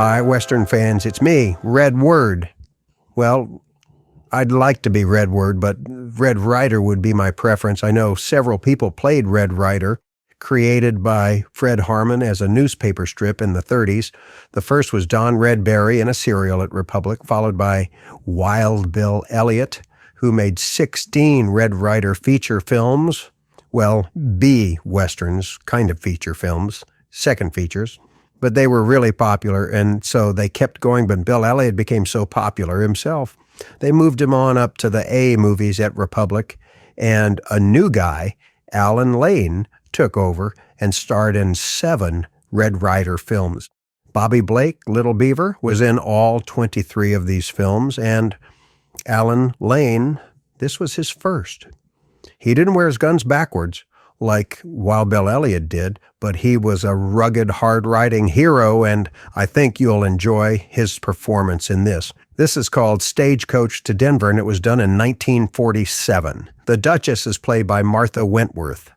Hi, Western fans. It's me, Red Word. Well, I'd like to be Red Word, but Red Ryder would be my preference. I know several people played Red Ryder, created by Fred Harmon as a newspaper strip in the 30s. The first was Don Redberry in a serial at Republic, followed by Wild Bill Elliott, who made 16 Red Ryder feature films. Well, B-Westerns, kind of feature films, second features. But they were really popular, and so they kept going. But Bill Elliott became so popular himself, they moved him on up to the A movies at Republic, and a new guy, Allan Lane, took over and starred in 7 Red Ryder films. Bobby Blake, Little Beaver, was in all 23 of these films, and Allan Lane, this was his first. He didn't wear his guns backwards like Wild Bill Elliott did, but he was a rugged, hard-riding hero, and I think you'll enjoy his performance in this. This is called Stagecoach to Denver, and it was done in 1947. The Duchess is played by Martha Wentworth.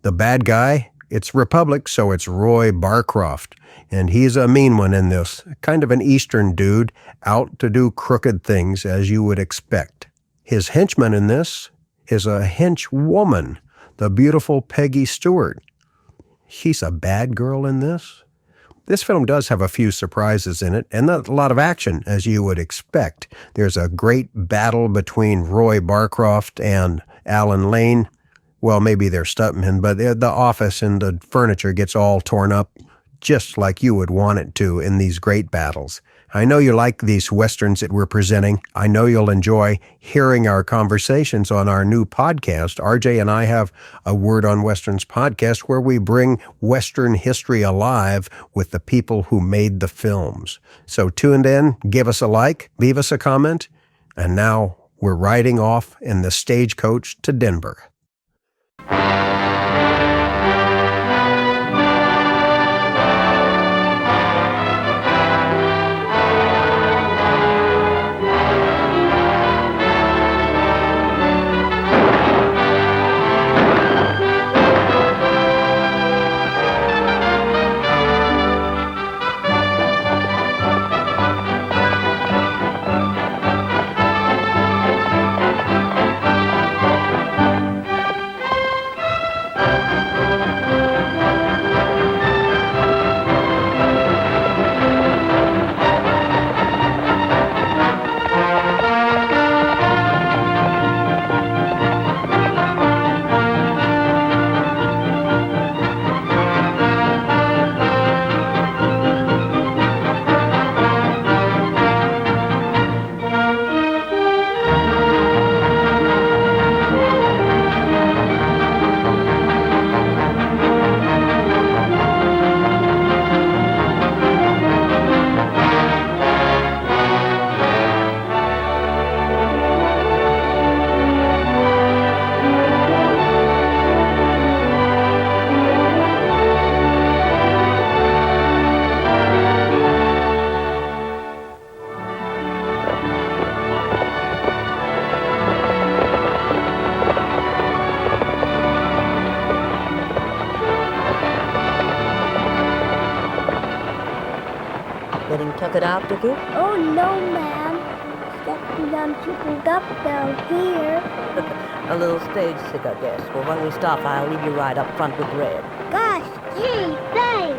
The bad guy, it's Republic, so it's Roy Barcroft, and he's a mean one in this, kind of an Eastern dude, out to do crooked things, as you would expect. His henchman in this is a henchwoman, the beautiful Peggy Stewart. She's a bad girl in this. This film does have a few surprises in it, and a lot of action, as you would expect. There's a great battle between Roy Barcroft and Allan Lane. Well, maybe they're stuntmen, but the office and the furniture gets all torn up, just like you would want it to in these great battles. I know you like these Westerns that we're presenting. I know you'll enjoy hearing our conversations on our new podcast. RJ and I have a Word on Westerns podcast where we bring Western history alive with the people who made the films. So tune in, give us a like, leave us a comment, and now we're riding off in the Stagecoach to Denver. Tuck it out, Dicky? Oh, no, ma'am. Stepping down people's up down here. A little stage sick, I guess. Well, when we stop, I'll leave you right up front with Red. Gosh, gee, thanks.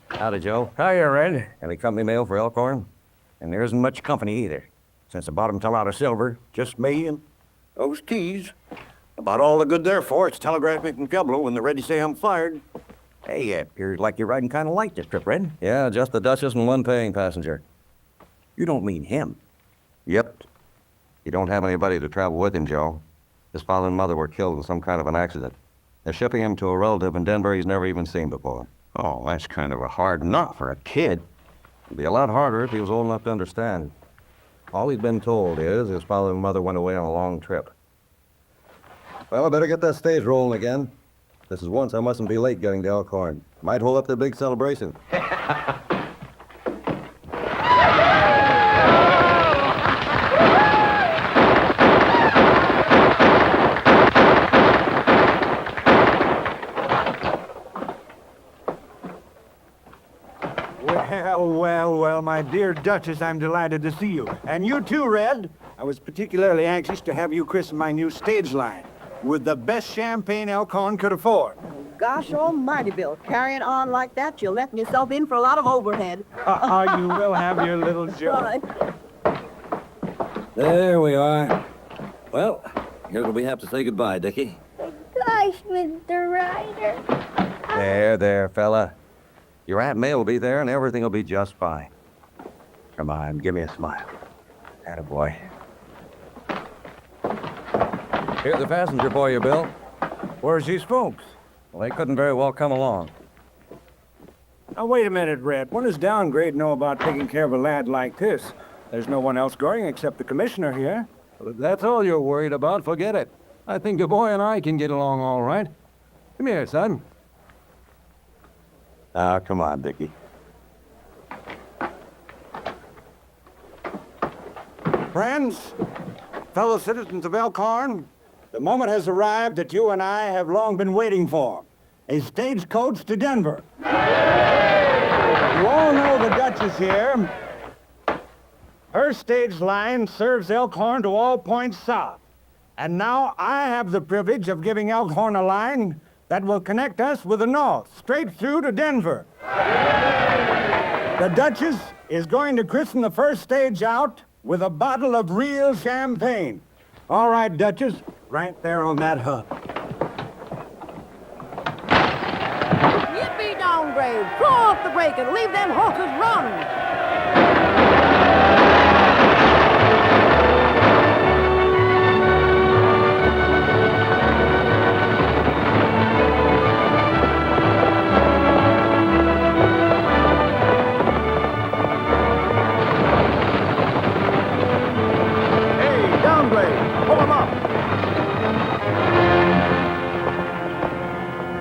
Howdy, Joe. Hiya, Red. Any company mail for Elkhorn? And there isn't much company either. Since the bottom fell out of silver, just me and those keys. About all the good they're for, it's telegraphic and Pueblo when they're ready to say I'm fired. Hey, appears like you're riding kind of light this trip, Red. Yeah, just the Duchess and one paying passenger. You don't mean him. Yep. He don't have anybody to travel with him, Joe. His father and mother were killed in some kind of an accident. They're shipping him to a relative in Denver he's never even seen before. Oh, that's kind of a hard nut for a kid. It'd be a lot harder if he was old enough to understand. All he's been told is his father and mother went away on a long trip. Well, I better get that stage rolling again. This is once I mustn't be late getting to Elkhorn. Might hold up the big celebration. dear Duchess, I'm delighted to see you. And you too, Red. I was particularly anxious to have you christen my new stage line with the best champagne Elkhorn could afford. Gosh almighty, Bill. Carrying on like that, you're letting yourself in for a lot of overhead. You will have your little joke. All right. There we are. Well, here's where we have to say goodbye, Dicky. Gosh, Mr. Ryder. There, fella. Your Aunt May will be there and everything will be just fine. Come on, give me a smile. Attaboy. Here's a passenger for you, Bill. Where's these folks? Well, they couldn't very well come along. Now, wait a minute, Red. What does Downgrade know about taking care of a lad like this? There's no one else going except the commissioner here. Well, if that's all you're worried about, forget it. I think the boy and I can get along all right. Come here, son. Ah, come on, Dicky. Friends, fellow citizens of Elkhorn, the moment has arrived that you and I have long been waiting for. A stagecoach to Denver. You all know the Duchess here. Her stage line serves Elkhorn to all points south. And now I have the privilege of giving Elkhorn a line that will connect us with the north, straight through to Denver. The Duchess is going to christen the first stage out with a bottle of real champagne. All right, Duchess, right there on that hub. Yippee, Downgrade. Throw off the brake and leave them horses run.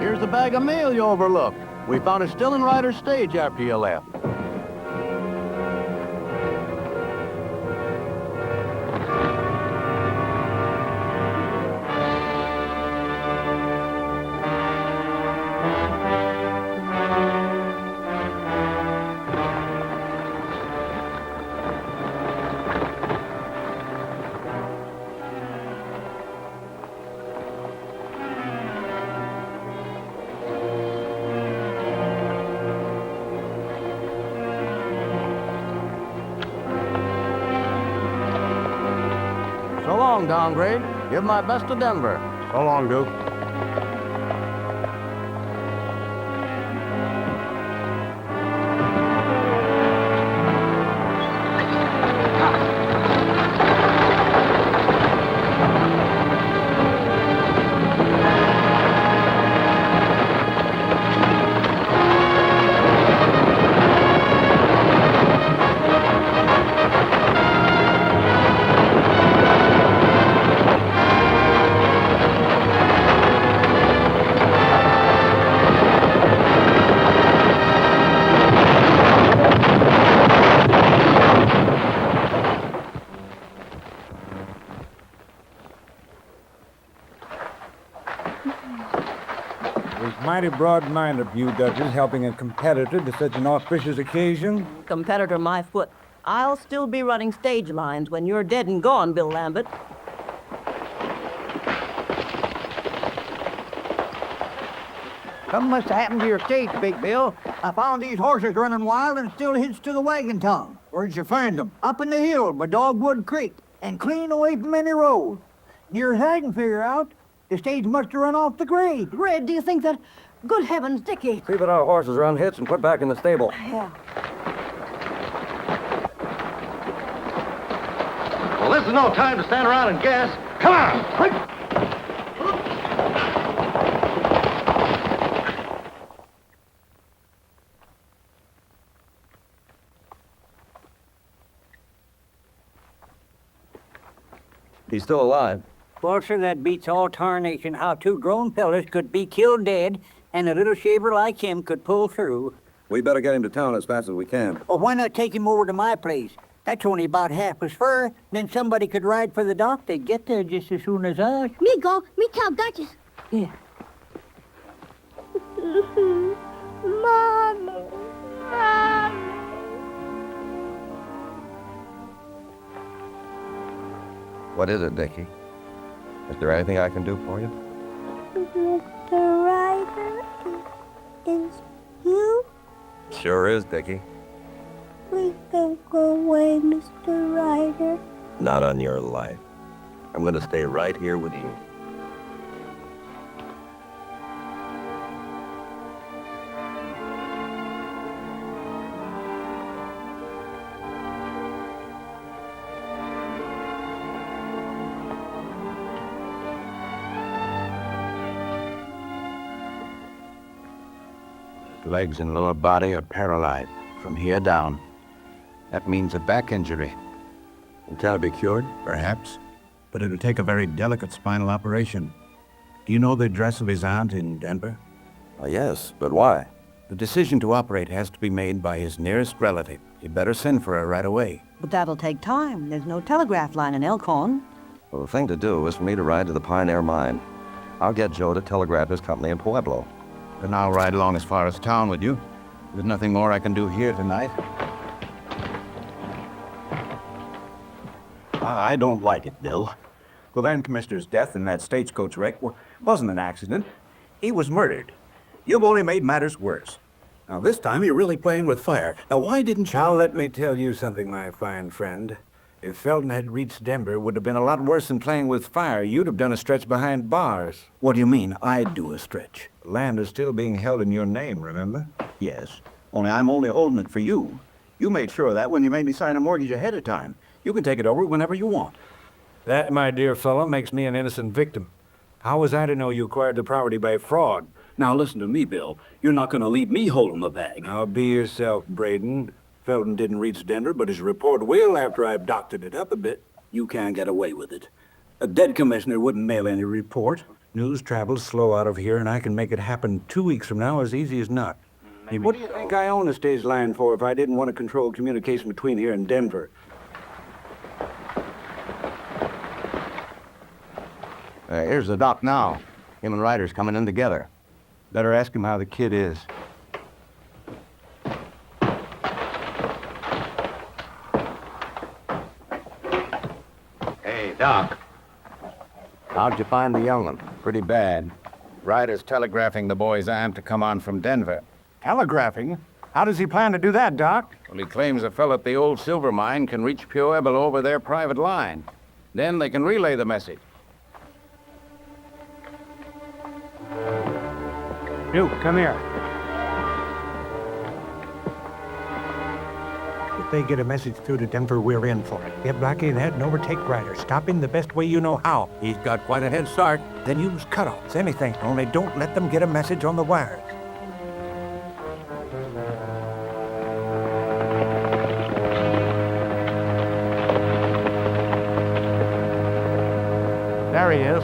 Here's the bag of mail you overlooked. We found it still in Ryder's stage after you left. So long, Downgrade. Give my best to Denver. So long, Duke. Mighty broad-minded of you, Duchess, helping a competitor to such an auspicious occasion. Competitor, my foot. I'll still be running stage lines when you're dead and gone, Bill Lambert. Something must have happened to your stage, Big Bill. I found these horses running wild and still hitched to the wagon tongue. Where'd you find them? Up in the hill by Dogwood Creek and clean away from any road. Near as I can figure out, the stage must have run off the grade. Red, do you think that... Good heavens, Dicky. See that our horses are unhitched and put back in the stable. Yeah. Well, this is no time to stand around and guess. Come on! He's still alive. Well, sir, that beats all tarnation how two grown fellas could be killed dead and a little shaver like him could pull through. We better get him to town as fast as we can. Well, why not take him over to my place? That's only about half as far. Then somebody could ride for the dock. They'd get there just as soon as us. Me go. Me tell Duchess. Yeah. Mama. Mama. What is it, Dicky? Is there anything I can do for you? Mr. Ryder, is you? Sure is, Dicky. Please don't go away, Mr. Ryder. Not on your life. I'm going to stay right here with you. Legs and lower body are paralyzed from here down. That means a back injury. Can it be cured? Perhaps, but it'll take a very delicate spinal operation. Do you know the address of his aunt in Denver? Yes, but why? The decision to operate has to be made by his nearest relative. You better send for her right away. But that'll take time. There's no telegraph line in Elkhorn. Well, the thing to do is for me to ride to the Pioneer Mine. I'll get Joe to telegraph his company in Pueblo. Then I'll ride along as far as town with you. There's nothing more I can do here tonight. I don't like it, Bill. The land commissioner's death in that stagecoach wreck wasn't an accident. He was murdered. You've only made matters worse. Now, this time you're really playing with fire. Now, why didn't you... Now, let me tell you something, my fine friend. If Felton had reached Denver, it would have been a lot worse than playing with fire. You'd have done a stretch behind bars. What do you mean, I'd do a stretch? The land is still being held in your name, remember? Yes, I'm only holding it for you. You made sure of that when you made me sign a mortgage ahead of time. You can take it over whenever you want. That, my dear fellow, makes me an innocent victim. How was I to know you acquired the property by fraud? Now listen to me, Bill. You're not going to leave me holding the bag. Now be yourself, Braden. Felton didn't reach Denver, but his report will after I've doctored it up a bit. You can't get away with it. A dead commissioner wouldn't mail any report. News travels slow out of here, and I can make it happen 2 weeks from now as easy as not. What do you think I own the stage line for if I didn't want to control communication between here and Denver? Here's the doc now. Him and Ryders coming in together. Better ask him how the kid is. Hey, Doc. How'd you find the young one? Pretty bad. Ryders telegraphing the boy's aunt to come on from Denver. Telegraphing? How does he plan to do that, Doc? Well, he claims a fellow at the old silver mine can reach Pueblo over their private line. Then they can relay the message. Duke, come here. If they get a message through to Denver, we're in for it. Get Blackie ahead and overtake Ryder. Stop him the best way you know how. He's got quite a head start. Then use cutoffs, anything. Only don't let them get a message on the wires. There he is.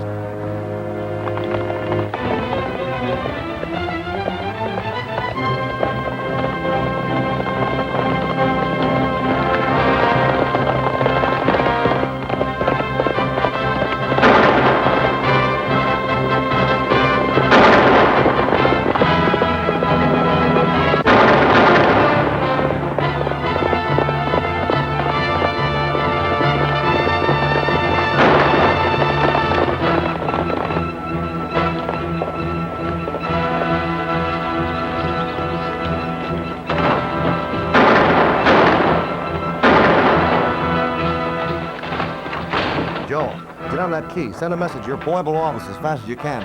Get on that key. Send a message to your Pueblo office as fast as you can.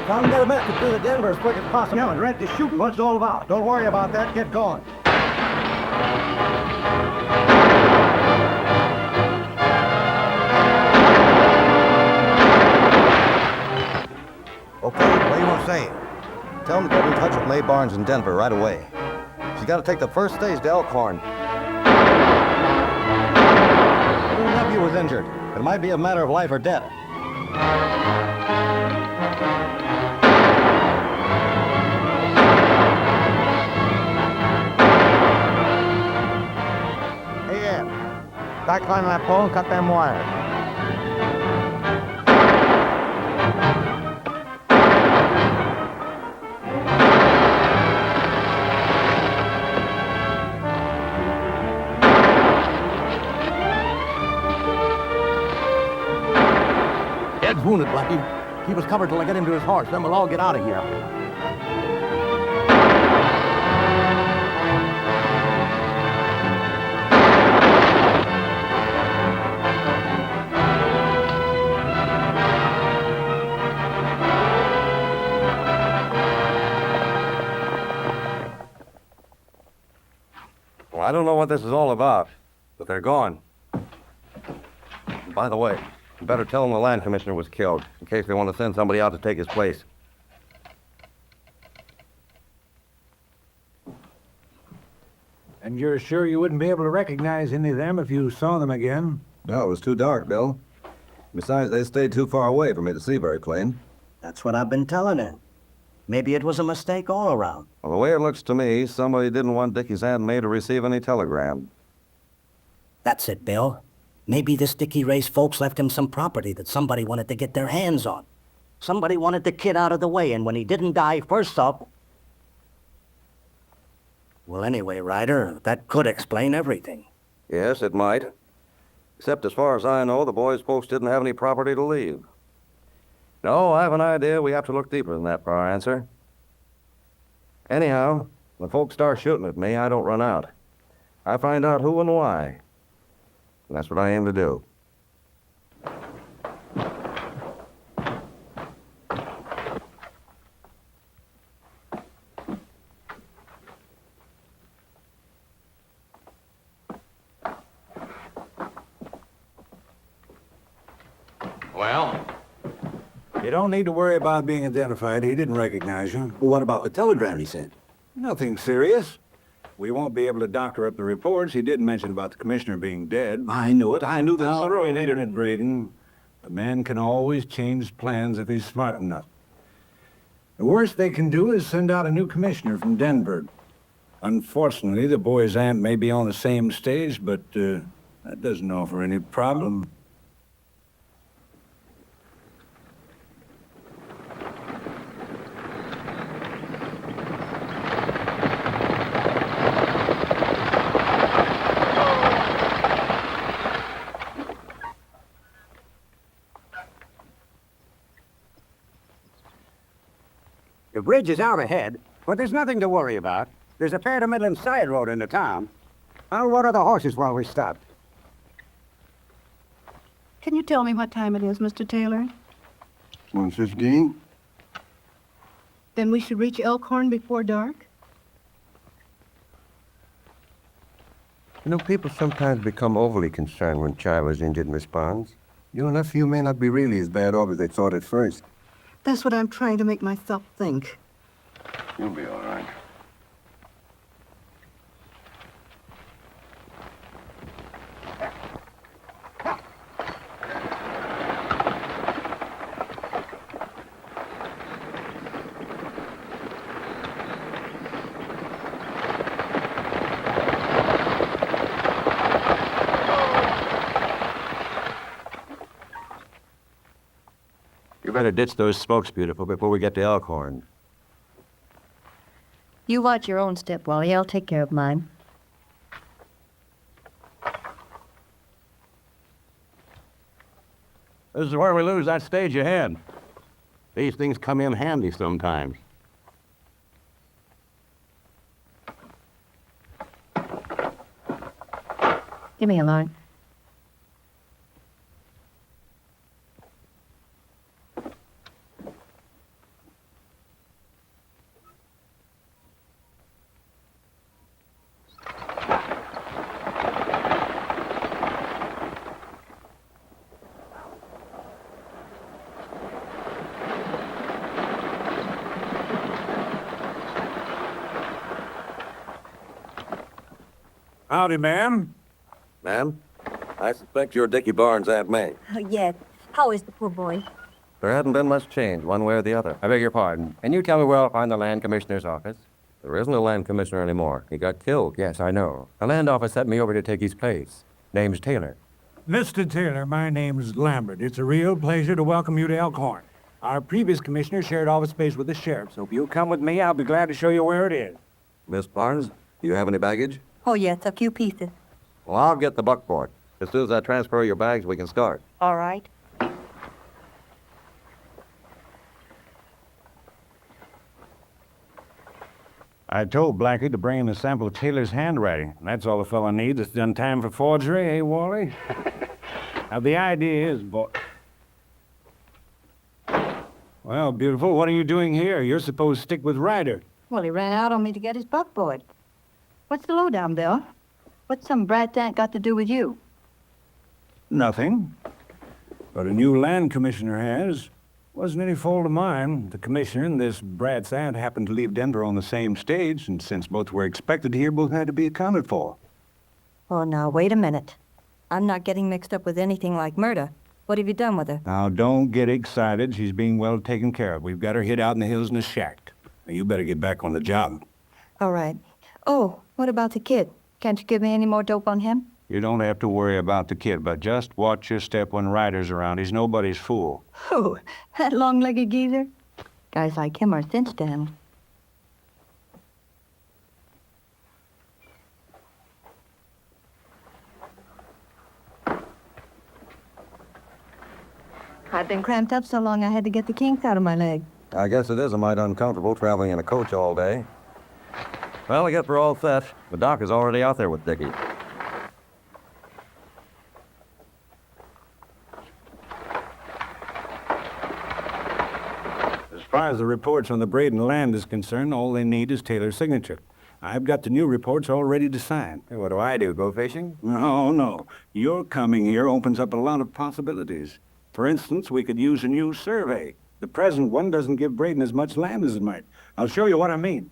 Tell them to get a message to the Denver as quick as possible. Yeah, and ready to shoot what it's all about. Don't worry about that. Get going. Okay, what do you want to say? Tell them to get in touch with May Barnes in Denver right away. She's got to take the first stage to Elkhorn. Her nephew was injured. It might be a matter of life or death. Hey, Ed. Back climb that pole and cut them wires. wounded, Blackie. Keep us covered till I get him to his horse, then we'll all get out of here. Well, I don't know what this is all about, but they're gone. By the way, you better tell them the land commissioner was killed, in case they want to send somebody out to take his place. And you're sure you wouldn't be able to recognize any of them if you saw them again? No, it was too dark, Bill. Besides, they stayed too far away for me to see very plain. That's what I've been telling her. Maybe it was a mistake all around. Well, the way it looks to me, somebody didn't want Dicky's handmaid to receive any telegram. That's it, Bill. Maybe this Dicky Ray's folks left him some property that somebody wanted to get their hands on. Somebody wanted the kid out of the way, and when he didn't die first up... Well, anyway, Ryder, that could explain everything. Yes, it might. Except as far as I know, the boys' folks didn't have any property to leave. No, I have an idea we have to look deeper than that for our answer. Anyhow, when folks start shooting at me, I don't run out. I find out who and why. And that's what I aim to do. Well? You don't need to worry about being identified. He didn't recognize you. Well, what about the telegram he sent? Nothing serious. We won't be able to doctor up the reports. He did mention about the commissioner being dead. I knew it. I knew that. I'll ruin it, Braden. A man can always change plans if he's smart enough. The worst they can do is send out a new commissioner from Denver. Unfortunately, the boy's aunt may be on the same stage, but that doesn't offer any problem. The bridge is out ahead, but there's nothing to worry about. There's a fair to Midland side road into town. I'll water the horses while we stop. Can you tell me what time it is, Mr. Taylor? 1:15. Then we should reach Elkhorn before dark? You know, people sometimes become overly concerned when Chiva's engine responds. Your nephew may not be really as bad off as they thought at first. That's what I'm trying to make myself think. You'll be all right. You better ditch those smokes, beautiful, before we get to Elkhorn. You watch your own step, Wally. I'll take care of mine. This is where we lose that stage ahead. These things come in handy sometimes. Give me a line. Howdy, ma'am. Ma'am, I suspect you're Dickie Barnes' Aunt May. Oh, yes. How is the poor boy? There hasn't been much change, one way or the other. I beg your pardon. Can you tell me where I'll find the land commissioner's office? There isn't a land commissioner anymore. He got killed. Yes, I know. The land office sent me over to take his place. Name's Taylor. Mr. Taylor, my name's Lambert. It's a real pleasure to welcome you to Elkhorn. Our previous commissioner shared office space with the sheriff, so if you'll come with me, I'll be glad to show you where it is. Miss Barnes, do you have any baggage? Oh, yes, a few pieces. Well, I'll get the buckboard. As soon as I transfer your bags, we can start. All right. I told Blackie to bring in a sample of Taylor's handwriting. That's all the fella needs. It's done time for forgery, eh, Wally? Now, the idea is, boy... Well, beautiful, what are you doing here? You're supposed to stick with Ryder. Well, he ran out on me to get his buckboard. What's the lowdown, Bill? What's some brat ant got to do with you? Nothing. But a new land commissioner has. Wasn't any fault of mine. The commissioner and this brat's aunt happened to leave Denver on the same stage, and since both were expected here, both had to be accounted for. Oh, now, wait a minute. I'm not getting mixed up with anything like murder. What have you done with her? Now, don't get excited. She's being well taken care of. We've got her hid out in the hills in a shack. Now, you better get back on the job. All right. Oh, what about the kid? Can't you give me any more dope on him? You don't have to worry about the kid, but just watch your step when Ryder's around. He's nobody's fool. Oh, that long-legged geezer? Guys like him are cinch to him. I've been cramped up so long I had to get the kinks out of my leg. I guess it is a mite uncomfortable traveling in a coach all day. Well, I guess we're all set. The doc is already out there with Dicky. As far as the reports on the Braden land is concerned, all they need is Taylor's signature. I've got the new reports all ready to sign. Hey, what do? Go fishing? No. Your coming here opens up a lot of possibilities. For instance, we could use a new survey. The present one doesn't give Braden as much land as it might. I'll show you what I mean.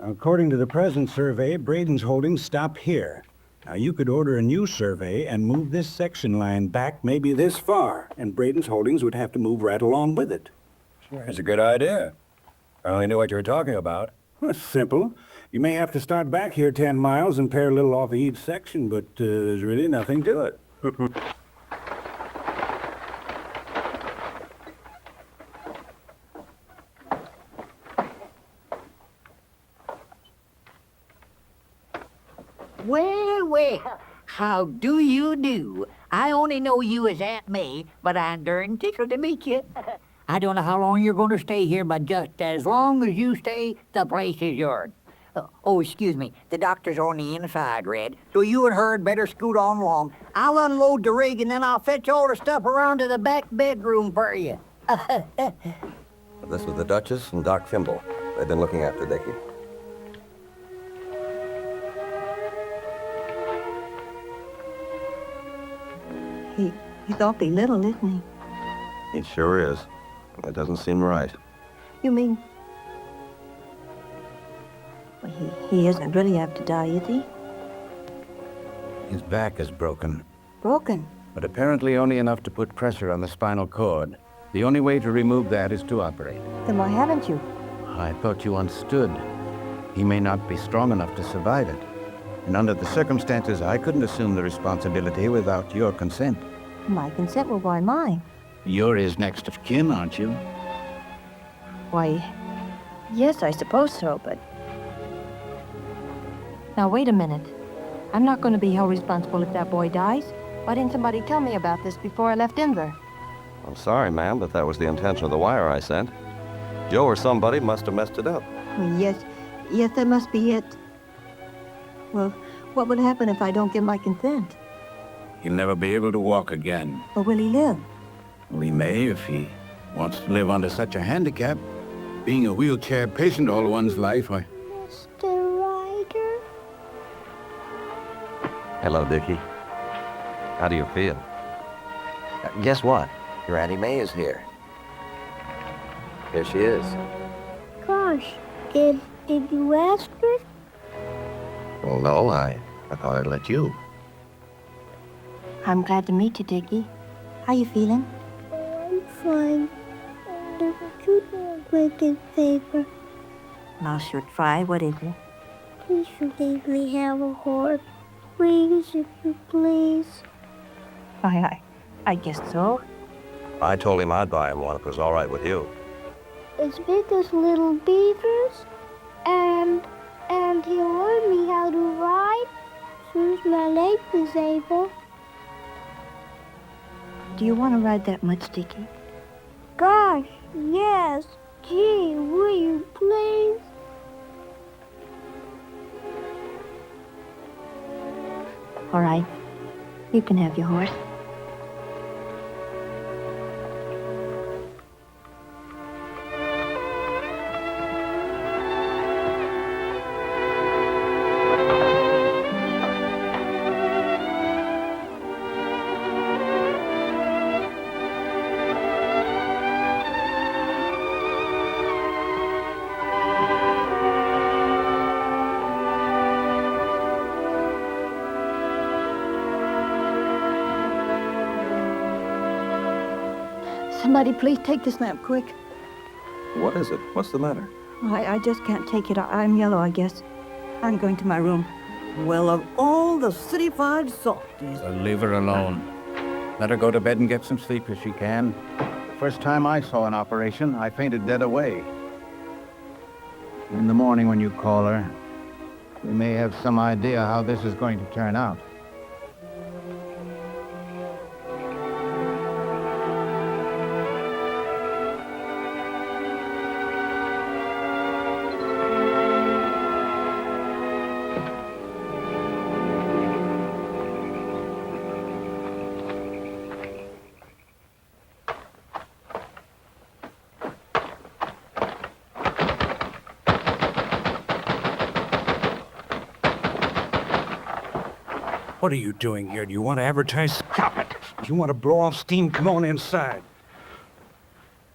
According to the present survey, Braden's holdings stop here. Now, you could order a new survey and move this section line back maybe this far, and Braden's holdings would have to move right along with it. Sure, it's a good idea. I only knew what you were talking about. Well, it's simple. You may have to start back here 10 miles and pare a little off of each section, but there's really nothing to it. Well, how do you do? I only know you as Aunt May, but I'm darn tickled to meet you. I don't know how long you're going to stay here, but just as long as you stay, the place is yours. Oh, excuse me. The doctor's on the inside, Red. So you and her had better scoot on along. I'll unload the rig, and then I'll fetch all the stuff around to the back bedroom for you. This was the Duchess and Doc Fimble. They've been looking after Dicky. He's awfully little, isn't he? It sure is. It doesn't seem right. You mean... Well, he isn't really apt to die, is he? His back is broken, Broken. but apparently only enough to put pressure on the spinal cord. The only way to remove that is to operate. Then why haven't you? I thought you understood. He may not be strong enough to survive it. And under the circumstances, I couldn't assume the responsibility without your consent. My consent will buy mine. You're his next of kin, aren't you? Why, yes, I suppose so, but... Now, wait a minute. I'm not going to be held responsible if that boy dies. Why didn't somebody tell me about this before I left Denver? I'm sorry, ma'am, but that was the intention of the wire I sent. Joe or somebody must have messed it up. Yes, that must be it. Well, what would happen if I don't give my consent? He'll never be able to walk again. Or will he live? Well, he may if he wants to live under such a handicap. Being a wheelchair patient all one's life, Mr. Ryder? Hello, Dicky. How do you feel? Guess what? Your Auntie May is here. Here she is. Gosh, did you ask her? Well, no, I thought I'd let you. I'm glad to meet you, Dicky. How you feeling? I'm fine. Would you do a wicked favor? I'll sure try. What is it? Please let me have a horse. Please, if you please. I guess so. I told him I'd buy him one if it was all right with you. As big as Little Beavers. And he'll learn me how to ride as soon as my leg is able. Do you want to ride that much, Dicky? Gosh, yes. Gee, will you please? All right. You can have your horse. Somebody please take this lamp, quick. What is it? What's the matter? I just can't take it. I'm yellow, I guess. I'm going to my room. Well, of all the city-fied softies... Leave her alone. Let her go to bed and get some sleep if she can. The first time I saw an operation, I fainted dead away. In the morning when you call her, we may have some idea how this is going to turn out. What are you doing here? Do you want to advertise? Stop it! If you want to blow off steam, come on inside.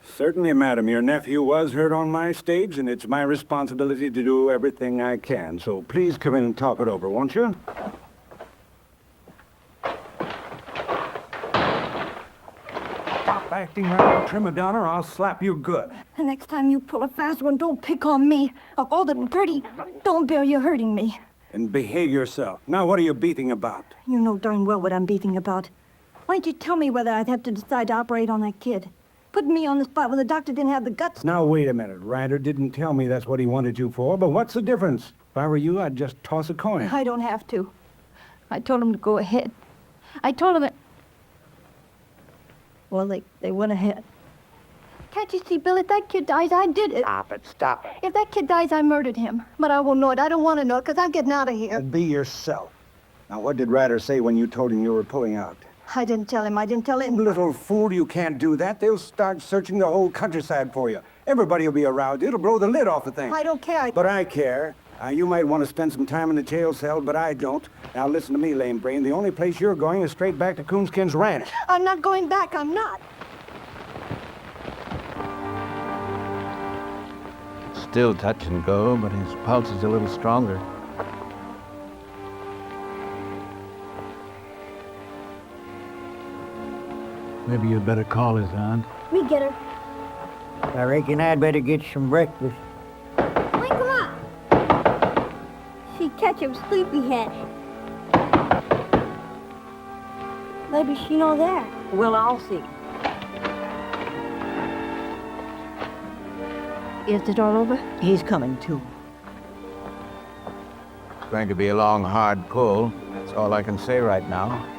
Certainly, madam. Your nephew was heard on my stage, and it's my responsibility to do everything I can. So please come in and talk it over, won't you? Stop acting like a prima donna, or I'll slap you good. The next time you pull a fast one, don't pick on me. Of all that Gertie, don't bear you hurting me. And behave yourself. Now, what are you beefing about? You know darn well what I'm beefing about. Why don't you tell me whether I'd have to decide to operate on that kid? Put me on the spot when the doctor didn't have the guts. Now, wait a minute. Ryder didn't tell me that's what he wanted you for, but what's the difference? If I were you, I'd just toss a coin. I don't have to. I told him to go ahead. I told him that... Well, they went ahead. Can't you see, Bill, if that kid dies, I did it. Stop it, stop it. If that kid dies, I murdered him. But I won't know it. I don't want to know it, because I'm getting out of here. Be yourself. Now, what did Ryder say when you told him you were pulling out? I didn't tell him. I didn't tell him. Little fool, you can't do that. They'll start searching the whole countryside for you. Everybody will be around. It'll blow the lid off the thing. I don't care. But I care. You might want to spend some time in the jail cell, but I don't. Now, listen to me, lame brain. The only place you're going is straight back to Coonskin's Ranch. I'm not going back. I'm not. Still touch and go, but his pulse is a little stronger. Maybe you'd better call his aunt. We get her. I reckon I'd better get some breakfast. Wake him up. She catch him sleepyhead. Maybe she know there. Well, I'll see. Is it all over? He's coming, too. It's going to be a long, hard pull. That's all I can say right now.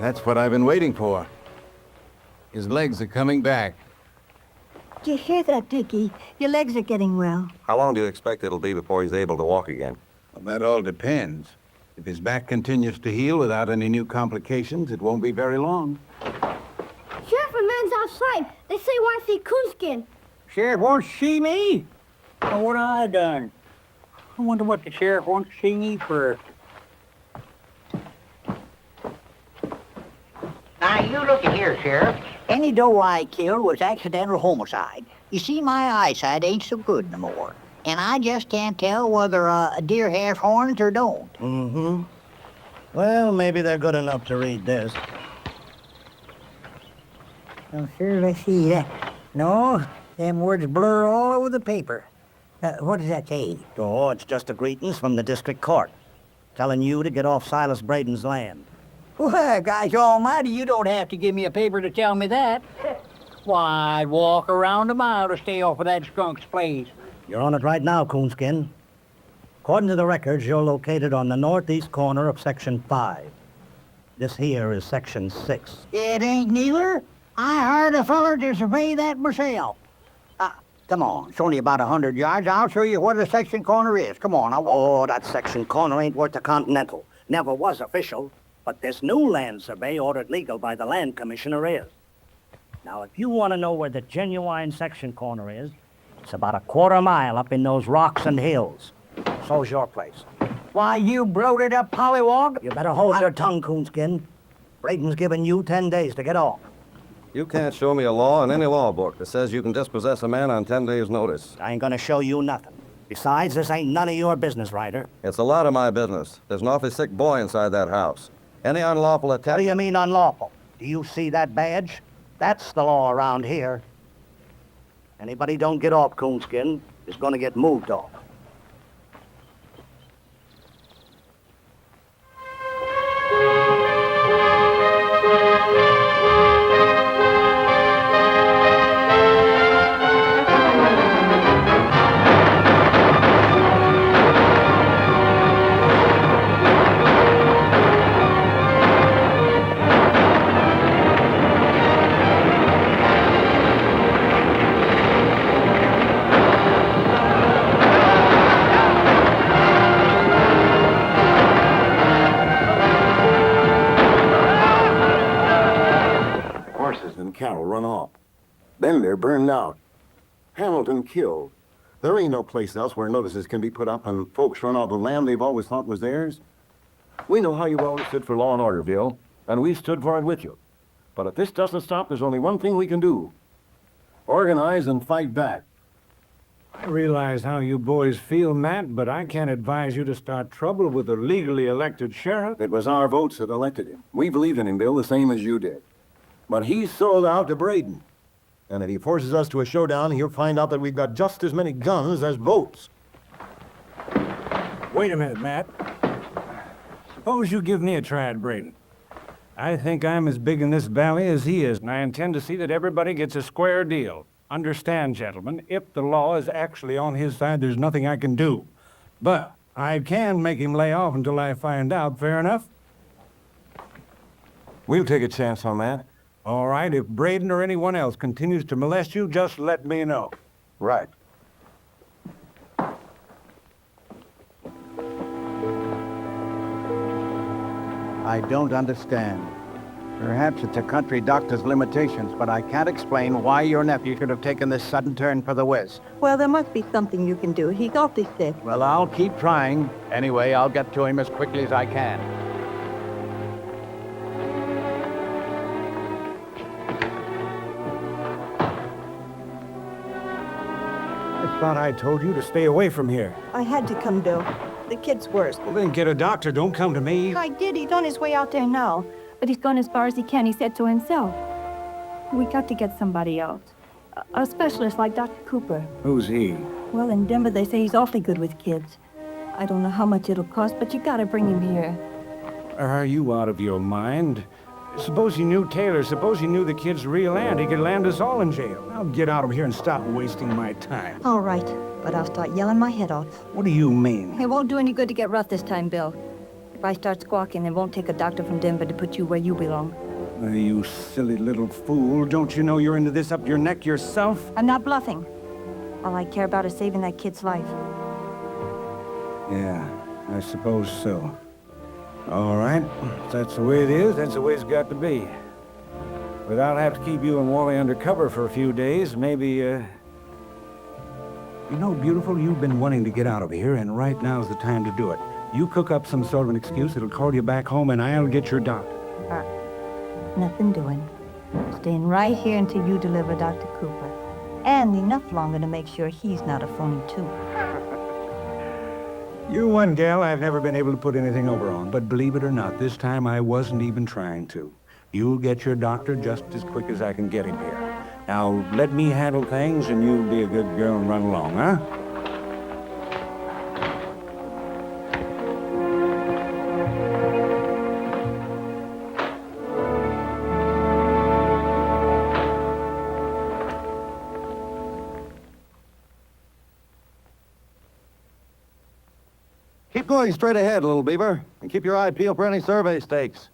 That's what I've been waiting for. His legs are coming back. Do you hear that, Dicky? Your legs are getting well. How long do you expect it'll be before he's able to walk again? Well, that all depends. If his back continues to heal without any new complications, it won't be very long. Sheriff and man's outside. They say want to see Coonskin. Sheriff wants to see me? Well, what I done? I wonder what the sheriff wants to see me for. Now, you look at here, Sheriff. Any doe I killed was accidental homicide. You see, my eyesight ain't so good no more. and I just can't tell whether a deer has horns or don't. Mm-hmm. Well, maybe they're good enough to read this. Oh, sure, let's see that. No, them words blur all over the paper. What does that say? Oh, it's just a greetings from the district court, telling you to get off Silas Braden's land. Well, gosh almighty, you don't have to give me a paper to tell me that. Why, I'd walk around a mile to stay off of that skunk's place. You're on it right now, Coonskin. According to the records, you're located on the northeast corner of Section 5. This here is Section 6. It ain't neither. I hired a feller to survey that myself. Come on, it's only about 100 yards. I'll show you where the section corner is. Come on. Oh, that section corner ain't worth the Continental. Never was official, but this new land survey ordered legal by the land commissioner is. Now, if you want to know where the genuine section corner is, it's about a quarter mile up in those rocks and hills. So's your place. Why, you bloated up pollywog. You better hold your tongue, Coonskin. Braden's given you 10 days to get off. You can't show me a law in any law book that says you can dispossess a man on 10 days' notice. I ain't gonna show you nothing. Besides, this ain't none of your business, Ryder. It's a lot of my business. There's an awfully sick boy inside that house. Any unlawful attack... What do you mean unlawful? Do you see that badge? That's the law around here. Anybody don't get off, Coonskin, is gonna get moved off. Cattle run off. Then they're burned out. Hamilton killed. There ain't no place else where notices can be put up and folks run off the land they've always thought was theirs. We know how you've always stood for law and order, Bill, and we stood for it with you. But if this doesn't stop, there's only one thing we can do. Organize and fight back. I realize how you boys feel, Matt, but I can't advise you to start trouble with a legally elected sheriff. It was our votes that elected him. We believed in him, Bill, the same as you did. But he's sold out to Braden. And if he forces us to a showdown, he'll find out that we've got just as many guns as votes. Wait a minute, Matt. Suppose you give me a try at Braden. I think I'm as big in this valley as he is, and I intend to see that everybody gets a square deal. Understand, gentlemen, if the law is actually on his side, there's nothing I can do. But I can make him lay off until I find out, fair enough? We'll take a chance on that. All right, if Braden or anyone else continues to molest you, just let me know. Right. I don't understand. Perhaps it's a country doctor's limitations, but I can't explain why your nephew should have taken this sudden turn for the west. Well, there must be something you can do. He's awfully sick. Well, I'll keep trying. Anyway, I'll get to him as quickly as I can. I thought I told you to stay away from here. I had to come, Bill. The kid's worse. Well, then get a doctor. Don't come to me. I did. He's on his way out there now. But he's gone as far as he can. He said so himself. We got to get somebody else. A specialist like Dr. Cooper. Who's he? Well, in Denver, they say he's awfully good with kids. I don't know how much it'll cost, but you gotta bring him here. Are you out of your mind? Suppose you knew Taylor. Suppose you knew the kid's real aunt. He could land us all in jail. Now get out of here and stop wasting my time. All right, but I'll start yelling my head off. What do you mean? It won't do any good to get rough this time, Bill. If I start squawking, it won't take a doctor from Denver to put you where you belong. You silly little fool. Don't you know you're into this up your neck yourself? I'm not bluffing. All I care about is saving that kid's life. Yeah, I suppose so. All right, if that's the way it is, that's the way it's got to be. But I'll have to keep you and Wally undercover for a few days, maybe, You know, beautiful, you've been wanting to get out of here, and right now's the time to do it. You cook up some sort of an excuse, it'll call you back home, and I'll get your doctor. Nothing doing. Staying right here until you deliver Dr. Cooper. And enough longer to make sure he's not a phony, too. You're one gal I've never been able to put anything over on, but believe it or not, this time I wasn't even trying to. You'll get your doctor just as quick as I can get him here. Now, let me handle things, and you'll be a good girl and run along, huh? Keep going straight ahead, Little Beaver, and keep your eye peeled for any survey stakes.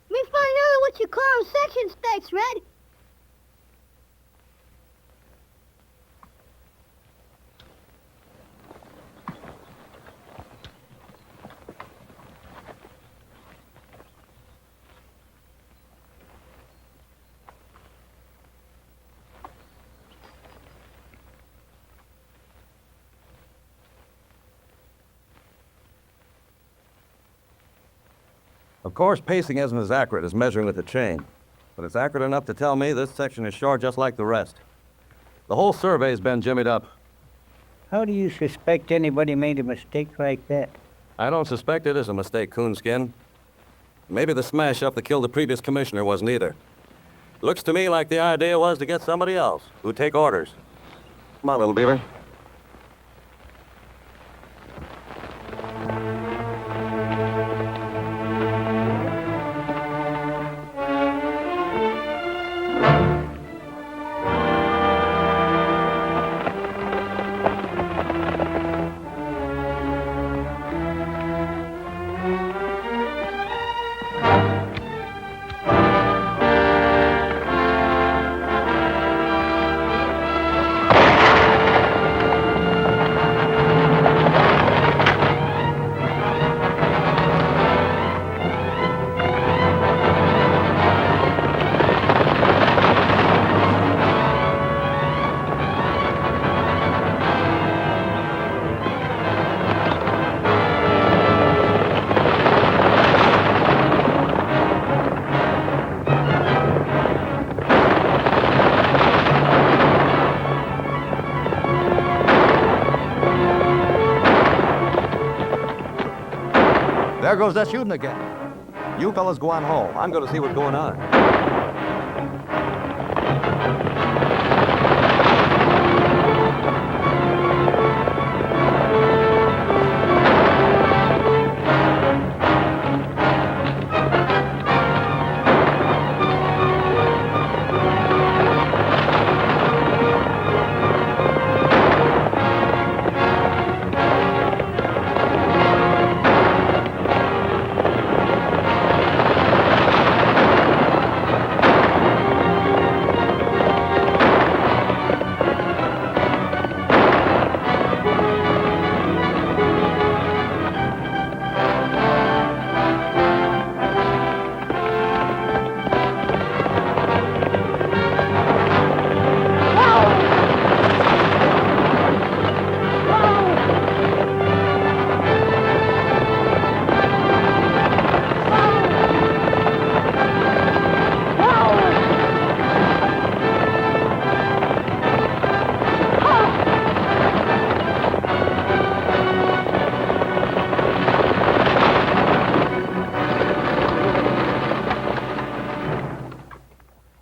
We find out what you call section stakes, Red. Of course, pacing isn't as accurate as measuring with a chain, but it's accurate enough to tell me this section is short just like the rest. The whole survey's been jimmied up. How do you suspect anybody made a mistake like that? I don't suspect it is a mistake, Coonskin. Maybe the smash-up that killed the previous commissioner wasn't either. Looks to me like the idea was to get somebody else who'd take orders. Come on, Little Beaver. There goes that shooting again. You fellas go on home. I'm going to see what's going on.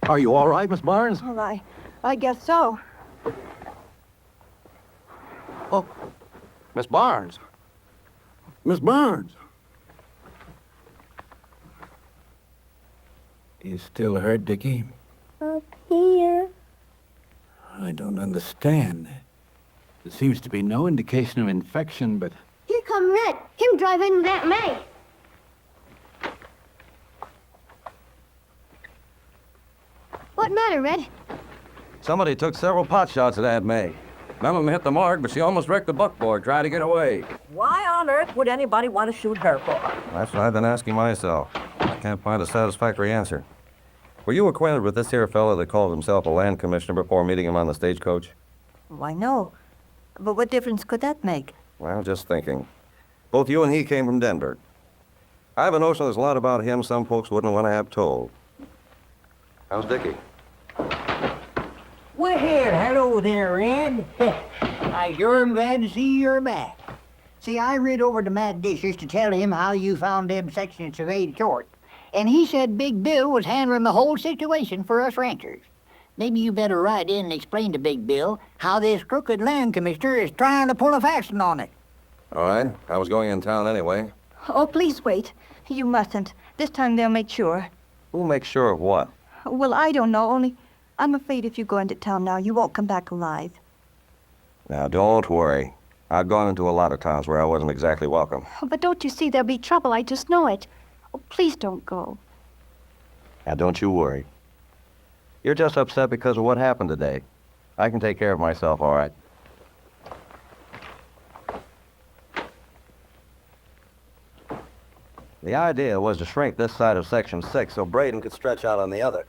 Are you all right, Miss Barnes? Well, I guess so. Oh, Miss Barnes. Miss Barnes. You still hurt, Dicky? Up here. I don't understand. There seems to be no indication of infection, but... Here come Red. Him driving that May. What matter, Red? Somebody took several pot shots at Aunt May. None of them hit the mark, but she almost wrecked the buckboard trying to get away. Why on earth would anybody want to shoot her for? That's what I've been asking myself. I can't find a satisfactory answer. Were you acquainted with this here fellow that called himself a land commissioner before meeting him on the stagecoach? Why, no. But what difference could that make? Well, just thinking. Both you and he came from Denver. I have a notion there's a lot about him some folks wouldn't want to have told. How's Dicky? Well, hello there, Red. I sure am glad to see you're back. See, I rid over to Matt Dishes to tell him how you found them sections surveyed short, and he said Big Bill was handling the whole situation for us ranchers. Maybe you better ride in and explain to Big Bill how this crooked land commissioner is trying to pull a fast one on it. All right. I was going in town anyway. Oh, please wait. You mustn't. This time they'll make sure. Who'll make sure of what? Well, I don't know, only I'm afraid if you go into town now, you won't come back alive. Now, don't worry. I've gone into a lot of towns where I wasn't exactly welcome. Oh, but don't you see there'll be trouble? I just know it. Oh, please don't go. Now, don't you worry. You're just upset because of what happened today. I can take care of myself, all right. The idea was to shrink this side of Section 6 so Braden could stretch out on the other.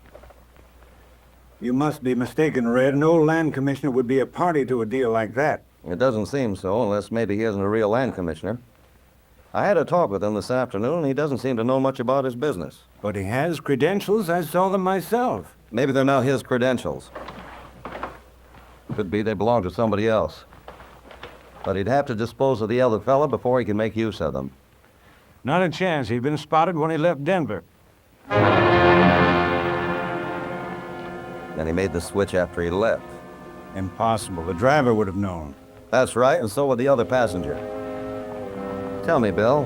You must be mistaken, Red. No land commissioner would be a party to a deal like that. It doesn't seem so, unless maybe he isn't a real land commissioner. I had a talk with him this afternoon, and he doesn't seem to know much about his business. But he has credentials. I saw them myself. Maybe they're not his credentials. Could be they belong to somebody else. But he'd have to dispose of the other fella before he can make use of them. Not a chance. He'd been spotted when he left Denver. Then he made the switch after he left. Impossible. The driver would have known. That's right, and so would the other passenger. Tell me, Bill,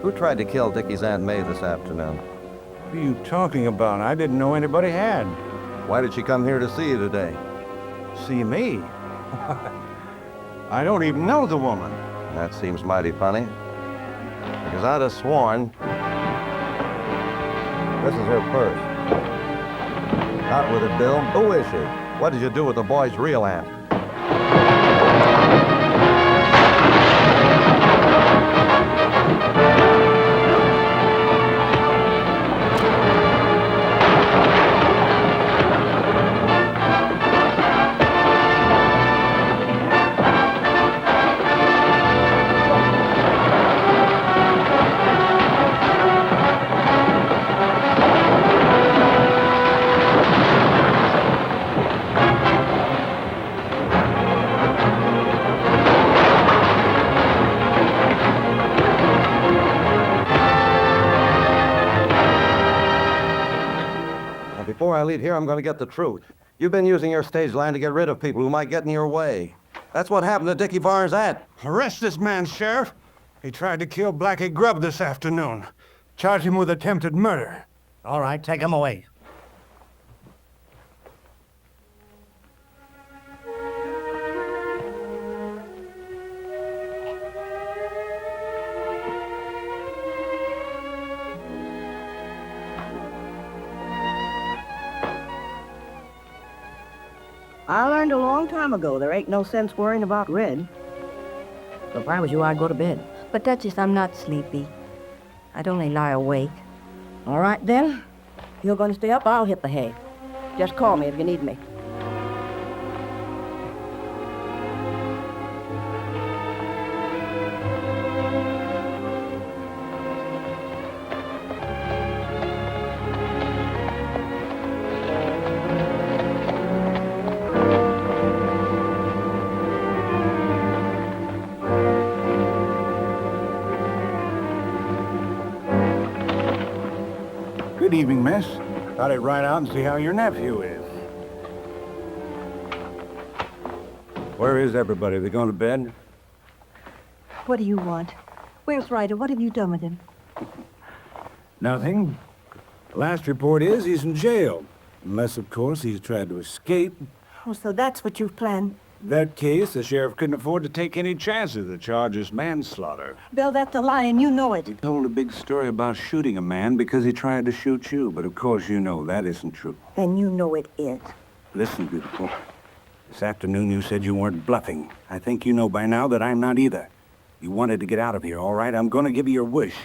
who tried to kill Dicky's Aunt May this afternoon? What are you talking about? I didn't know anybody had. Why did she come here to see you today? See me? I don't even know the woman. That seems mighty funny. Because I'd have sworn... This is her purse. Not with it, Bill. Who is she? What did you do with the boy's real aunt? Before I leave here, I'm going to get the truth. You've been using your stage line to get rid of people who might get in your way. That's what happened to Dicky Barnes' aunt. Arrest this man, Sheriff. He tried to kill Blackie Grubb this afternoon. Charge him with attempted murder. All right, take him away. I learned a long time ago there ain't no sense worrying about Red. So if I was you, I'd go to bed. But Duchess, I'm not sleepy. I'd only lie awake. All right, then. If you're going to stay up, I'll hit the hay. Just call me if you need me. Good evening, miss. Thought I'd ride out and see how your nephew is. Where is everybody? They going to bed? What do you want? Where's Ryder? What have you done with him? Nothing. Last report is he's in jail. Unless, of course, he's tried to escape. Oh, so that's what you've planned. That case, the sheriff couldn't afford to take any chances. The charge is manslaughter. Bill, that's a lie, and you know it. He told a big story about shooting a man because he tried to shoot you, but of course you know that isn't true. And you know it is. Listen, beautiful. This afternoon you said you weren't bluffing. I think you know by now that I'm not either. You wanted to get out of here, all right? I'm going to give you your wish.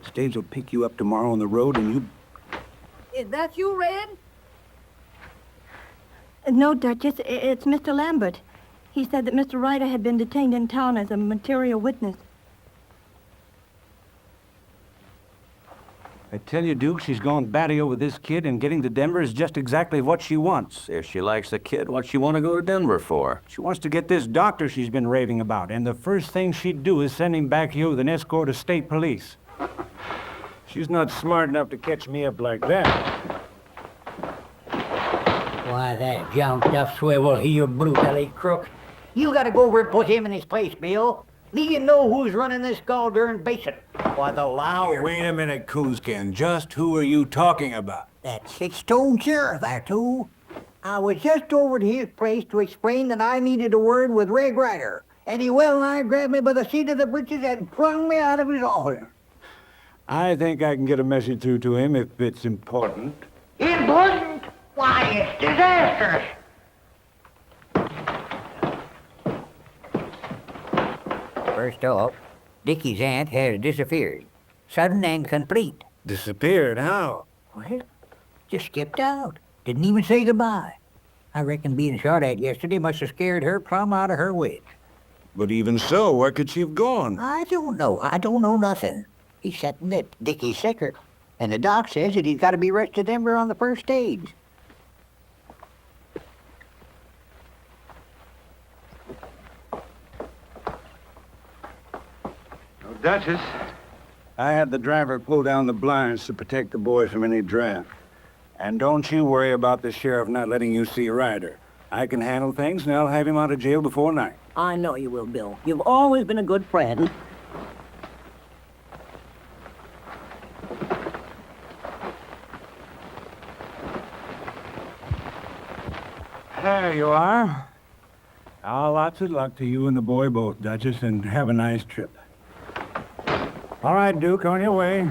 The stage will pick you up tomorrow on the road and you... Is that you, Red? No, Duchess, it's Mr. Lambert. He said that Mr. Ryder had been detained in town as a material witness. I tell you, Duke, she's gone batty over this kid, and getting to Denver is just exactly what she wants. If she likes the kid, what's she want to go to Denver for? She wants to get this doctor she's been raving about, and the first thing she'd do is send him back here with an escort of state police. She's not smart enough to catch me up like that. Why, that jumped-up swivel-heel blue-bellied crook. You gotta go over and put him in his place, Bill. Do you know who's running this gall-darn basin? Why, the loud... Wait a minute, Coonskin. Just who are you talking about? That six-stone sheriff, that's who. I was just over to his place to explain that I needed a word with Red Ryder, and he well-nigh grabbed me by the seat of the breeches and flung me out of his office. I think I can get a message through to him if it's important. Important? Why, it's disastrous. First off, Dicky's aunt has disappeared. Sudden and complete. Disappeared? How? Well, just skipped out. Didn't even say goodbye. I reckon being shot at yesterday must have scared her plumb out of her wits. But even so, where could she have gone? I don't know. I don't know nothing. He's sitting at Dicky's sicker, and the doc says that he's got to be rushed to Denver on the first stage. Duchess, I had the driver pull down the blinds to protect the boys from any draft. And don't you worry about the sheriff not letting you see Ryder. I can handle things, and I'll have him out of jail before night. I know you will, Bill. You've always been a good friend. There you are. Now, lots of luck to you and the boy both, Duchess, and have a nice trip. All right, Duke, on your way.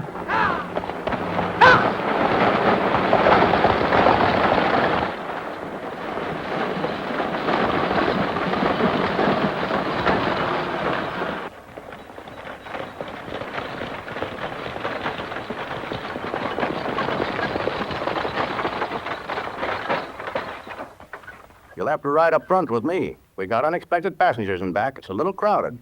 You'll have to ride up front with me. We got unexpected passengers in back. It's a little crowded.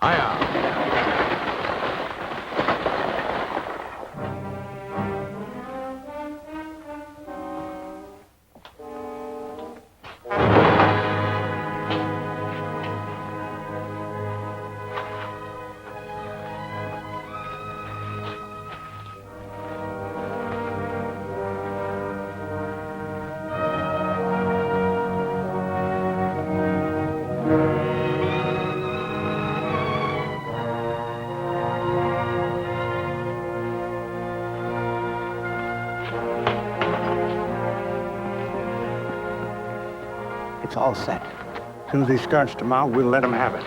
Hiya. It's all set. As soon as he starts to mount, we'll let him have it.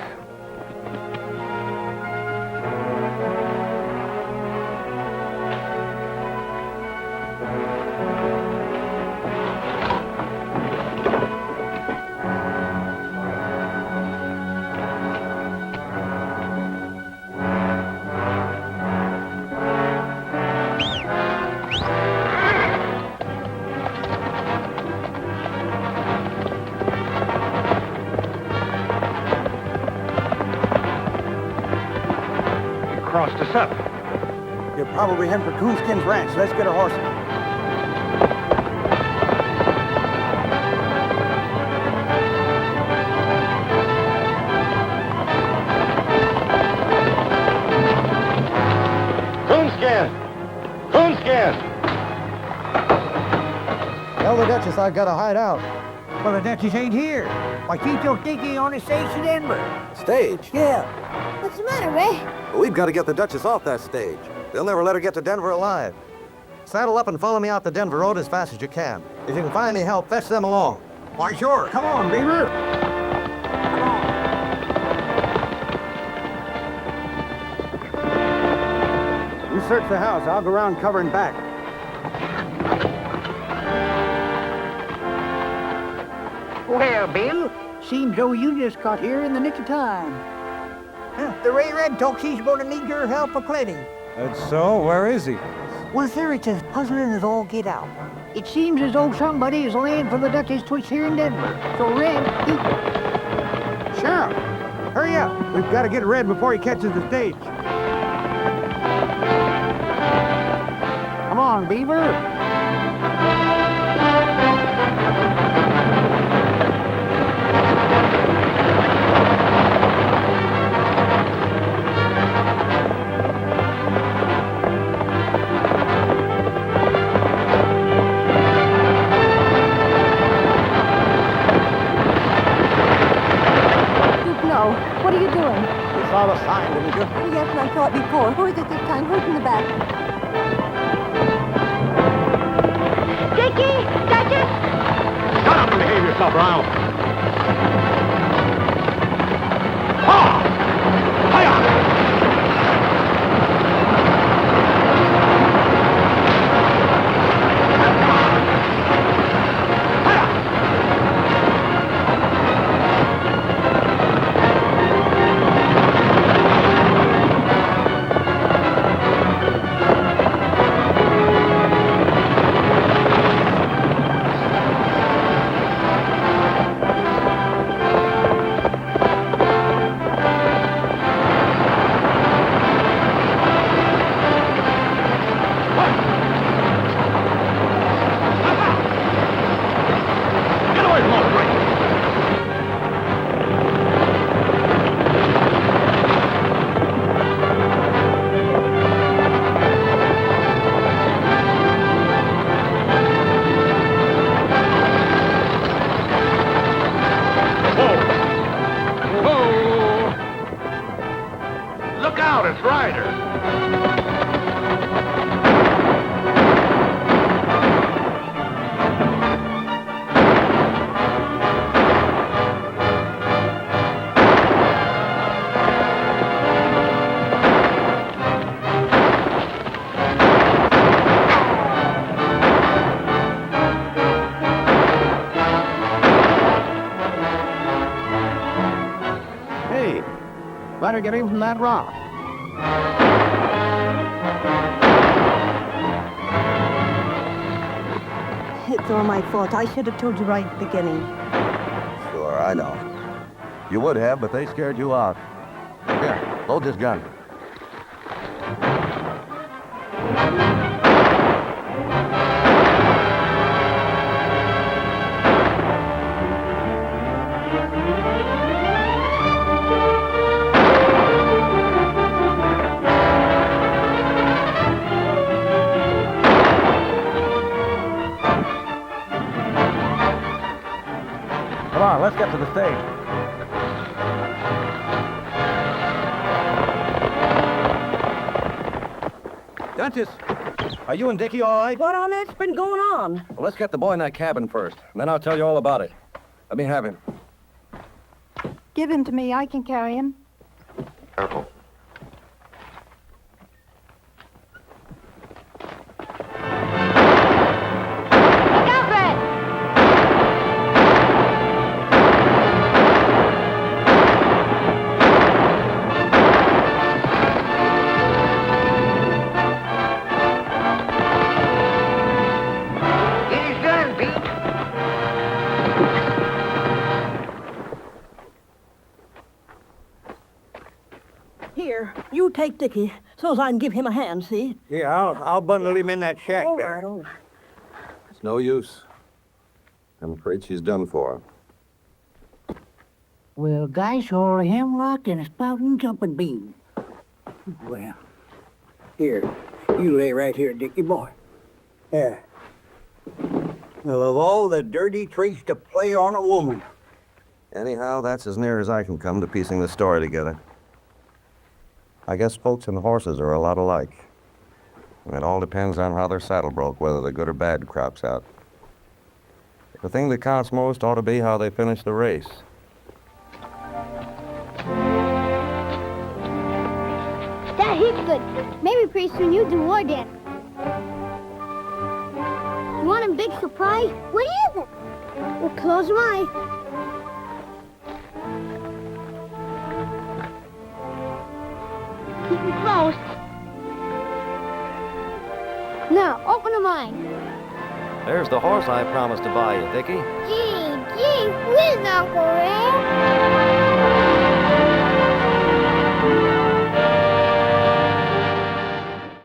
Crossed us up. You're probably heading for Coonskin's ranch. Let's get our horses. Coonskin! Coonskin! Tell the Duchess I've got to hide out. Well, the Duchess ain't here. Why, she took Dicky on the stage to Denver. Stage? Yeah. What's the matter, Ray? We've got to get the Duchess off that stage. They'll never let her get to Denver alive. Saddle up and follow me out the Denver road as fast as you can. If you can find any help, fetch them along. Why, sure. Come on, Beaver. You search the house. I'll go around covering back. Well, Bill, seems though you just got here in the nick of time. The Ray Red talks he's going to need your help a-plenty. That's so? Where is he? Well, sir, it's as puzzling as all get out. It seems as though somebody is laying for the Duchess twitch here in Denver. So, Red, Sheriff, hurry up. We've got to get Red before he catches the stage. Come on, Beaver. What are you doing? You saw the sign, didn't you? Yes, I saw it before. Who is it this time? Who's in the back? Dicky! Duchess! Shut up and behave yourself, Brown. Ha! Hiya! It's Ryder. Hey, better get him from that rock. It's all my fault. I should have told you right at the beginning. Sure, I know. You would have, but they scared you out. Here, load this gun. Come on, let's get to the stage. Duchess, are you and Dicky all right? What on earth's been going on? Well, let's get the boy in that cabin first, and then I'll tell you all about it. Let me have him. Give him to me. I can carry him. Careful. Look out, Red! Here, you take Dicky, so's I can give him a hand, see? Yeah, I'll bundle him in that shack All there. right, all right. It's no use. I'm afraid she's done for. Well, guys, or a hemlock and a spouting jumping bean. Well, here, you lay right here, Dicky boy. Yeah. Well, of all the dirty tricks to play on a woman. Anyhow, that's as near as I can come to piecing the story together. I guess folks and horses are a lot alike. It all depends on how their saddle broke, whether the good or bad crops out. The thing that counts most ought to be how they finish the race. That he's good. Maybe pretty soon you do war dance. You want a big surprise? What is it? Well, close your eyes. Keep them close. Now, open a mine. There's the horse I promised to buy you, Dicky. Gee whiz, Uncle Red.